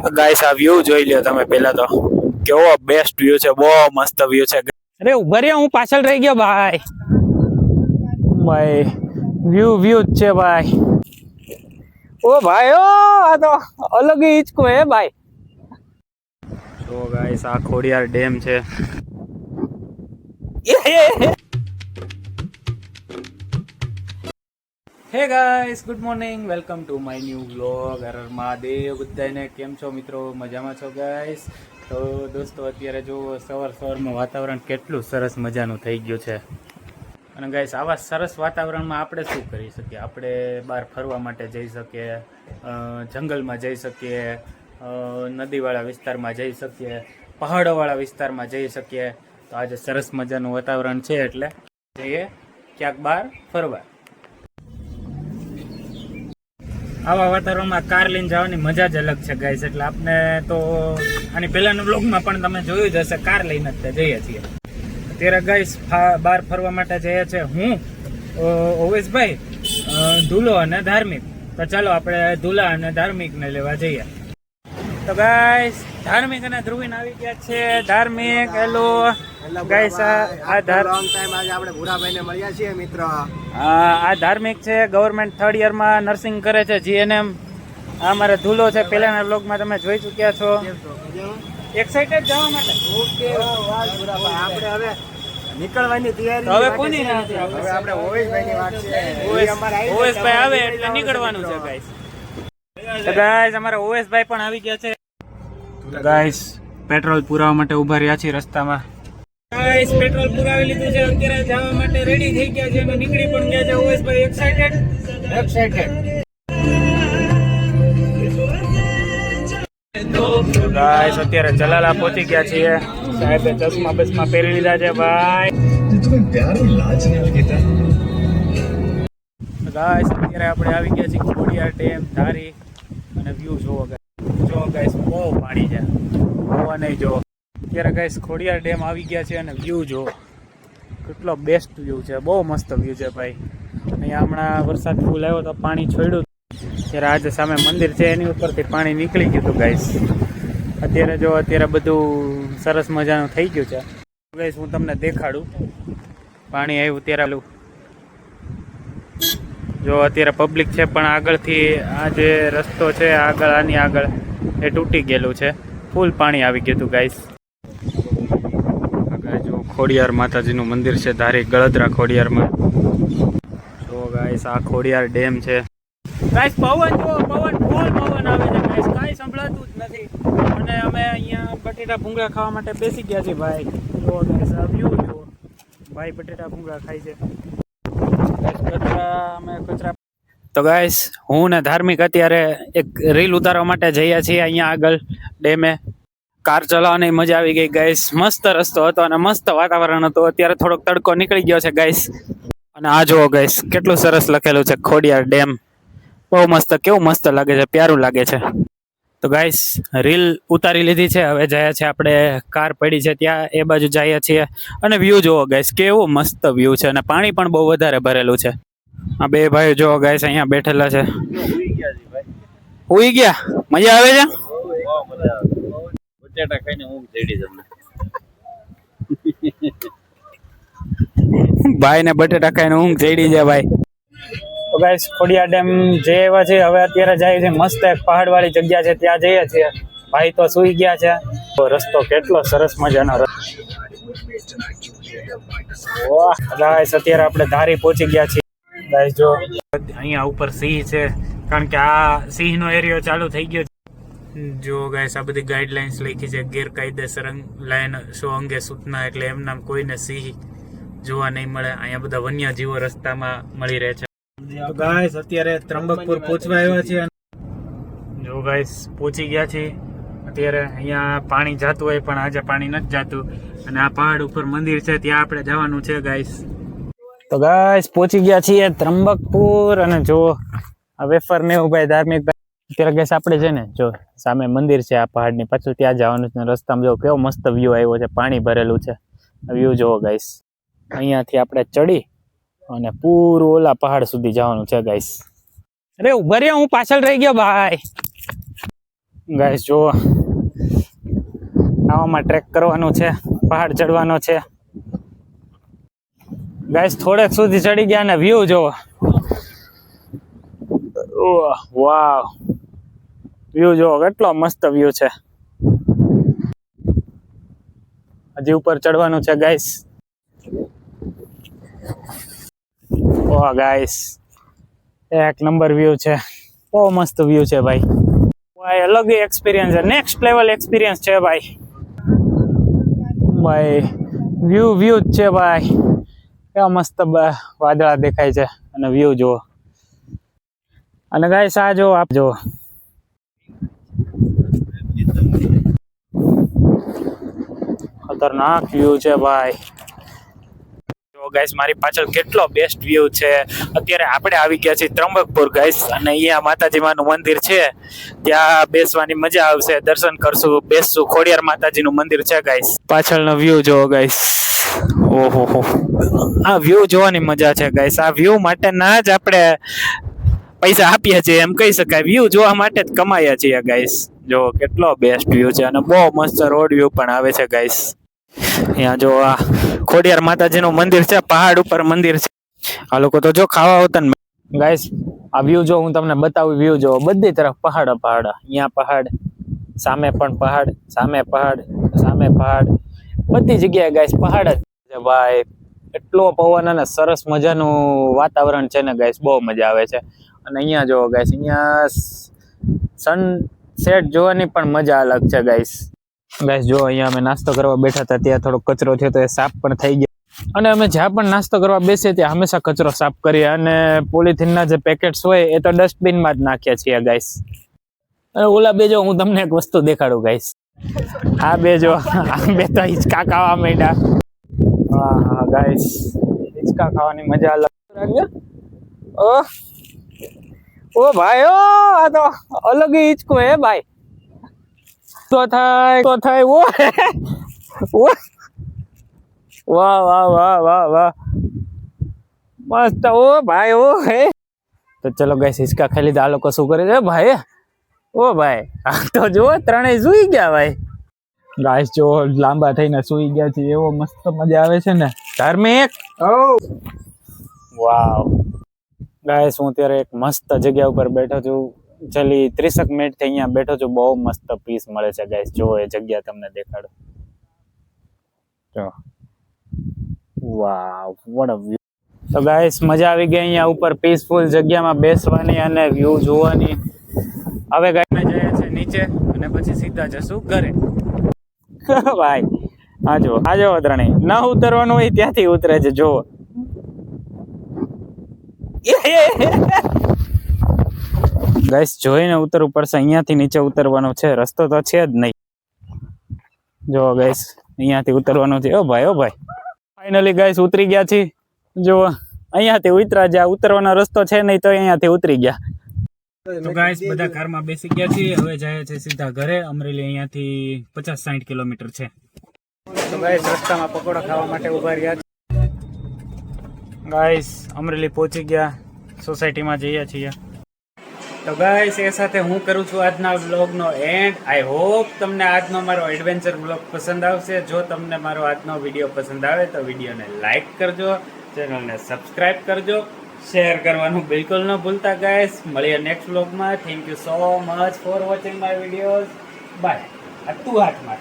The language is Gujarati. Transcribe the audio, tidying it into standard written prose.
ગાઈસ આ વ્યૂ જોઈ લ્યો તમે પેલા તો કેવો બેસ્ટ વ્યૂ છે બહુ મસ્ત વ્યૂ છે અરે ઉભા રહ્યા હું પાછળ રહી ગયો ભાઈ ભાઈ વ્યૂ જ છે ભાઈ ઓ ભાઈ ઓ આ તો અલગ જ હિચકો હે ભાઈ તો ગાઈસ આ ખોડિયાર ડેમ છે hey guys good morning welcome to my new vlog Har Mahadev બધાને કેમ છો મિત્રો મજામાં છો ગાઈસ તો દોસ્તો અત્યારે જો સવારમાં વાતાવરણ કેટલું સરસ મજાનું થઈ ગયું છે અને ગાઈસ આવા સરસ વાતાવરણમાં આપણે શું કરી શકીએ આપણે બહાર ફરવા માટે જઈ શકીએ જંગલમાં જઈ શકીએ નદીવાળા વિસ્તારમાં જઈ શકીએ પહાડોવાળા વિસ્તારમાં જઈ શકીએ તો આજે સરસ મજાનું વાતાવરણ છે એટલે જઈએ ક્યાંક બહાર ફરવા આવા વાતાવરણમાં કાર લઈને જવાની મજા જ અલગ છે ગાઈસ એટલે આપણે તો આની પહેલાના બ્લોગમાં પણ તમે જોયું જ હશે કાર લઈને જ જઈએ છીએ અત્યારે ગાઈસ બહાર ફરવા માટે જઈએ છીએ હું ઓવેશભાઈ ધૂલો અને ધાર્મિક તો ચાલો આપણે ધૂલા અને ધાર્મિકને લેવા જઈએ તો ગાઈસ ધાર્મિક અને ધ્રુવીન આવી ગયા છે ધાર્મિક હેલો ગાઈસ આ આપણે ભૂરાભાઈને મળ્યા છીએ મિત્ર આ ધાર્મિક છે ગવર્મેન્ટ 3rd યરમાં નર્સિંગ કરે છે જીએનએમ આ મારો ધૂલો છે પહેલાના બ્લોગમાં તમે જોઈ ચૂક્યા છો એક્સાઇટેડ જવા માટે ઓકે આપણે હવે નીકળવાની તૈયારી હવે કોની રાહ છે આપણે ઓવેશભાઈની વાત છે ઓવેશભાઈ આવે એટલે નીકળવાનું છે ગાઈસ તો ગાઈસ અમારા ઓવેશભાઈ પણ આવી ગયા છે તો ગાઈસ પેટ્રોલ પુરાવા માટે ઊભા રહ્યા છીએ રસ્તામાં ગાઈસ પેટ્રોલ પુરાવી લીધું છે અત્યારે જવા માટે રેડી થઈ ગયા છે અને નીકળી પણ ગયા છે ઓવેશભાઈ એક્સાઇટેડ તો ગાઈસ અત્યારે જલાલા પહોંચી ગયા છીએ સાહેબે ચશ્મા બસમાં પહેરી લીધા છે ભાઈ ગાઈસ અત્યારે આપણે આવી ગયા છીએ ખોડિયાર ડેમ ધારી અને વ્યૂ જોવો ગાઈસ બહુ પાણી છે હોવા નહીં જો અત્યારે ગાઈસ ખોડિયાર ડેમ આવી ગયા છે અને વ્યૂ જો કેટલો બેસ્ટ વ્યૂ છે બહુ મસ્ત વ્યૂ છે ભાઈ અહીંયા હમણાં વરસાદ ફૂલ આવ્યો તો પાણી છોડ્યું ત્યારે આજે સામે મંદિર છે એની ઉપરથી પાણી નીકળી ગયું હતું ગાઈસ અત્યારે બધું સરસ મજાનું થઈ ગયું છે ગાઈસ હું તમને દેખાડું પાણી આવ્યું ત્યારે જો અત્યારે પબ્લિક છે પણ આગળથી આ જે રસ્તો છે આગળ આની આગળ એ તૂટી ગયેલું છે ફૂલ પાણી આવી ગયું હતું ગાઈસ જો ખોડિયાર માતાજીનું મંદિર છે ધારી ગળદરા ખોડિયારમાં જો ગાઈસ આ ખોડિયાર ડેમ છે ગાઈસ પવન જો પવન ફૂલ પવન આવે છે ગાઈસ કાંઈ સંભળાતું જ નથી અને અમે અહીંયા બટેટા ભૂંગળા ખાવા માટે બેસી ગયા છીએ ભાઈ જો ગાઈસ આ વ્યૂ જો ભાઈ બટેટા ભૂંગળા ખાય છે તો ગાઈસ હું ને ધાર્મિક અત્યારે એક રીલ ઉતારવા માટે જઈએ છીએ અહીંયા આગળ ડેમે કાર ચલાવવાની મજા આવી ગઈ ગાઈસ મસ્ત રસ્તો હતો અને મસ્ત વાતાવરણ હતું અત્યારે થોડોક તડકો નીકળી ગયો છે ગાઈસ અને આ જુઓ ગાઈસ કેટલું સરસ લખેલું છે ખોડિયાર ડેમ બહુ મસ્ત કેવું મસ્ત લાગે છે પ્યારું લાગે છે તો ગાઈસ રીલ ઉતારી લીધી છે હવે જઈએ છીએ આપણે કાર પડી છે ત્યાં એ બાજુ જઈએ છીએ અને વ્યૂ જુઓ ગાઈસ કેવું મસ્ત વ્યૂ છે અને પાણી પણ બહુ વધારે ભરેલું છે આ બે ભાઈ જુઓ ગાઈસ અહીંયા બેઠેલા છે ઉઈ ગયા મજા આવે છે બટેટા ખાઈને ઊંઘ ચડી તમને ભાઈ ને બટેટા ખાઈને ઊંઘ ચડી જાય ભાઈ તો ગાઈસ ખોડિયાર ડેમ જે એવા છે હવે અત્યારે જાય છે મસ્ત એક પહાડ વાળી જગ્યા છે ત્યાં જઈએ છીએ ભાઈ તો સુઈ ગયા છે તો રસ્તો કેટલો સરસ મજાનો વાહ ગાઈસ અત્યારે આપણે ધારી પહોંચી ગયા છીએ ગાઈસ જો અહીંયા ઉપર સિંહ છે કારણ કે આ સિંહનો એરિયો ચાલુ થઈ ગયો છે જો ગાઈસ આ બધી ગાઈડલાઇન્સ લખી છે ગેરકાયદેસર લાઈન શો અંગે સૂચના એટલે એમના કોઈને સિંહ જોવા નહીં મળે અહીંયા બધા વન્ય જીવો રસ્તામાં મળી રહે છે તો ગાઈસ અત્યારે ત્રંબકપુર પહોંચવા આવ્યા છે જો ગાઈસ પહોંચી ગયા છે અત્યારે અહીંયા પાણી જાતું હોય પણ આજે પાણી નથી જાતું અને આ પહાડ ઉપર મંદિર છે ત્યાં આપણે જવાનું છે ગાઈસ તો ગાઈસ પહોંચી ગયા છીએ ત્રંબકપુર અને જો આ વેફર ને ભાઈ ધાર્મિક અત્યારે ગાઈસ આપણે છે ને જો સામે મંદિર છે આ પહાડની પાછળ ત્યાં જવાનું છે રસ્તામાં જો કેવો મસ્ત વ્યૂ આવ્યો છે પાણી ભરેલું છે વ્યૂ જોવો ગાઈસ અહીંયાથી આપણે ચડી અને પૂરું ઓલા પહાડ સુધી જવાનું છે ગાઈસ અરે ઉભા રહ્યા હું પાછળ રહી ગયો ભાઈ ગાઈસ જુઓ, આવામાં ટ્રેક કરવાનું છે, પહાડ ચડવાનો છે. ગાઈસ થોડેક સુધી ચડી ગયા ને વ્યૂ જુઓ. વાવ, વ્યૂ જુઓ, કેટલો મસ્ત વ્યૂ છે. હજી ઉપર ચડવાનું છે ગાઈસ. ઓહ ગાઈસ, એક નંબર વ્યૂ છે, બહુ મસ્ત વ્યૂ છે ભાઈ. ભાઈ અલગ એક્સપિરિયન્સ છે, નેક્સ્ટ લેવલ એક્સપિરિયન્સ છે ભાઈ. ભાઈ વ્યૂ જ છે ભાઈ, કેવા મસ્ત વાદળા દેખાય છે અને વ્યૂ જુઓ. અને ગાઈસ આ જો આપ જો, ખતરનાક વ્યૂ છે ભાઈ. જો ગાઈસ મારી પાછળ કેટલો બેસ્ટ વ્યૂ છે. અત્યારે આપણે આવી ગયા છીએ ત્રંબકપુર ગાઈસ, અને અહીંયા માતાજી માનું મંદિર છે, ત્યાં બેસવાની મજા આવશે. દર્શન કરશું, બેસશું. ખોડિયાર માતાજીનું મંદિર છે ગાઈસ. પાછળનો વ્યૂ જોવો ગાઈસ. ઓહો, આ વ્યૂ જોવાની મજા છે ગાઈસ. આ વ્યૂ માટે ના જ આપણે પૈસા આપીએ છીએ એમ કહી શકાય. વ્યૂ જોવા માટે જ કમાયા છીએ ગાઈસ. જો કેટલો બેસ્ટ વ્યૂ છે, અને બહુ મસ્ત રોડ વ્યૂ પણ આવે છે ગાઈસ. અહીંયા જો આ ખોડિયાર માતાજીનું મંદિર છે, પહાડ ઉપર મંદિર છે. આ લોકો તો જો ખાવા આવતા ને ગાઈસ. આ વ્યૂ જો હું તમને બતાવું, વ્યૂ જો બધી તરફ પહાડ પહાડ. અહીંયા પહાડ, સામે પણ પહાડ, સામે પહાડ, સામે પહાડ, બધી જગ્યાએ ગાઈસ પહાડ જ છે ભાઈ. એટલો પવન અને સરસ મજાનું વાતાવરણ છે ને ગાઈસ, બહુ મજા આવે છે. અને અહીંયા જો ગાઈસ, અહીંયા સનસેટ જોવાની પણ મજા અલગ છે ગાઈસ. ગાઈસ જો અહીંયા અમે નાસ્તો કરવા બેઠા હતા, ત્યાં થોડો કચરો થયો તો એ સાફ પણ થઈ ગયો. અને અમે જ્યાં પણ નાસ્તો કરવા બેસીએ ત્યાં હંમેશા કચરો સાફ કરીએ, અને પોલિથીનના જે પેકેટ્સ હોય એ તો ડસ્ટબિનમાં જ નાખીએ છીએ ગાઈસ. અને ઓલા બે જો હું તમને એક વસ્તુ દેખાડું ગાઈસ. આ બે જો, આ બે તો હિંચકા ખાવા માંડ્યા. હા ગાઈસ, હિંચકા ખાવાની મજા અલગ. ઓ ભાઈ, ઓ આ તો અલગ હિંચકો હે ભાઈ. તો થાય ઓ વાહ વાહ વાહ વાહ વાહ, મસ્ત. ઓ ભાઈ, ઓ હે. તો ચલો ગાઈસ, હિંચકા ખાઈ લીધા. આ લોકો શું કરે છે ભાઈ? ઓ ભાઈ, આ તો જો ત્રણેય સુઈ ગયા ભાઈ. ગાઈસ જો લાંબા થઈને સુઈ ગયા છે, એવો મસ્ત મજા આવે છે ને. ધાર્મિક, વાવ ગાઈસ, હું અત્યારે એક મસ્ત જગ્યા ઉપર બેઠો છું. છેલ્લી 30 મિનિટથી અહીંયા બેઠો છું. બહુ મસ્ત પીસ મળે છે ગાઈસ. જો એ જગ્યા તમને દેખાડો. જો વાવ, વોટ અ વ્યૂ. તો ગાઈસ મજા આવી ગઈ અહીંયા ઉપર પીસફુલ જગ્યામાં બેસવાની અને વ્યૂ જોવાની. હવે ગાઈસ જઈએ છે નીચે, અને પછી સીધા જશું ઘરે. ભાઈ આ જો ત્રણેય ન ઉતરવાનું હોય ત્યાંથી ઉતરે છે. જો ગાઈસ જોઈને ઉતરવું પડશે. અહીંયાથી નીચે ઉતરવાનું છે, રસ્તો તો છે જ નહીં. જો ગાઈસ અહીંયાથી ઉતરવાનું છે. ઓ ભાઈ ફાઇનલી ગાઈસ ઉતરી ગયા છીએ. જો અહીંયાથી ઉતરા, જ્યાં ઉતરવાનો રસ્તો છે નહીં તો અહીંયાથી ઉતરી ગયા. તો ગાઈસ બધા કારમાં બેસી ગયા છીએ. હવે જાય છે સીધા ઘરે. અમરેલી અહીંયાથી 50-60 કિલોમીટર છે. તો ગાઈસ રસ્તામાં પકોડા ખાવા માટે ઉભા રહ્યા છે. ગાઈસ અમરેલી પહોંચી ગયા, સોસાયટીમાં જઈએ છીએ. તો ગાઈસ એ સાથે હું કરું છું આજના વ્લોગનો એન્ડ. આઈ હોપ તમને આજનો મારો એડવેન્ચર વ્લોગ પસંદ આવશે. જો તમને મારો આજનો વિડીયો પસંદ આવે તો વિડીયોને લાઈક કરજો, ચેનલને સબસ્ક્રાઈબ કરજો, શેર કરવાનું બિલકુલ ન ભૂલતા ગાઈસ. મળીએ નેક્સ્ટ વ્લોગમાં. Thank you so much for watching my videos. Bye. આ તું હાથ માર.